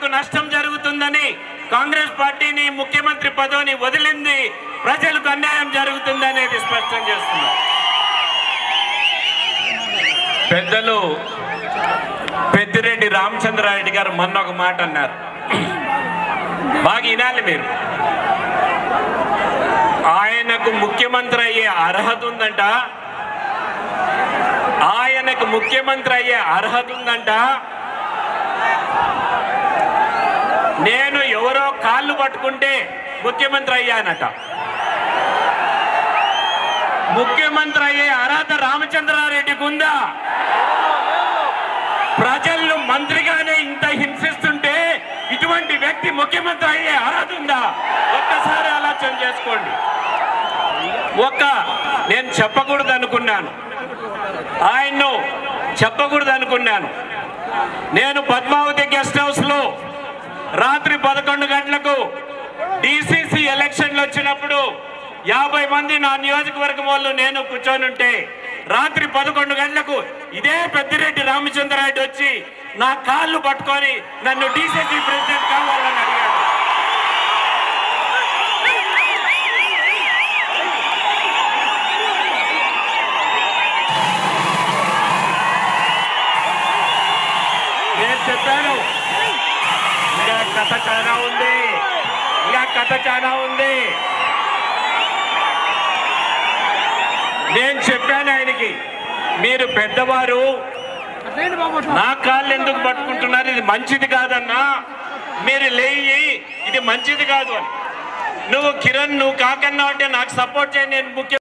ప్రజలకు నష్టం జరుగుతుందని కాంగ్రెస్ పార్టీని ముఖ్యమంత్రి పదవిని వదిలింది, ప్రజలకు అన్యాయం జరుగుతుందనేది స్పష్టం చేస్తున్నారు. పెద్దలు పెద్దిరెడ్డి రామచంద్రారెడ్డి గారు మొన్న ఒక మాట అన్నారు, బాగా వినాలి మీరు. ఆయనకు ముఖ్యమంత్రి అయ్యే అర్హత ఉందంట, ఆయనకు ముఖ్యమంత్రి అయ్యే అర్హత ఉందంట. నేను ఎవరో కాళ్ళు పట్టుకుంటే ముఖ్యమంత్రి అయ్యానట. ముఖ్యమంత్రి అయ్యే అర్హత రామచంద్రారెడ్డికి ఉందా? ప్రజలను మంత్రిగానే ఇంత హింసిస్తుంటే ఇటువంటి వ్యక్తి ముఖ్యమంత్రి అయ్యే అర్హత ఉందా? ఒక్కసారి ఆలోచన చేసుకోండి. నేను చెప్పకూడదు అనుకున్నాను, ఆయన్ను చెప్పకూడదు అనుకున్నాను. నేను పద్మావతి గెస్ట్ హౌస్ లో రాత్రి 11 గంటలకు డిసిసి ఎలక్షన్లు వచ్చినప్పుడు 50 మంది నా నియోజకవర్గం వాళ్ళు నేను కూర్చొని ఉంటే రాత్రి 11 గంటలకు ఇదే పెద్దిరెడ్డి రామచంద్రారెడ్డి వచ్చి నా కాళ్ళు పట్టుకొని నన్ను డిసిసి ప్రెసిడెంట్ కావాలని అడిగాడు. నేను చెప్పాను, ఇంకా కథ చాలా ఉంది, ఇంకా కథ చాలా ఉంది. నేను చెప్పాను ఆయనకి, మీరు పెద్దవారు నా కాళ్ళు ఎందుకు పట్టుకుంటున్నారు, ఇది మంచిది కాదన్నా, మీరు లేయి, ఇది మంచిది కాదు అని. నువ్వు కిరణ్ నువ్వు కాకన్నా అంటే నాకు సపోర్ట్ చేయండి, నేను ముఖ్య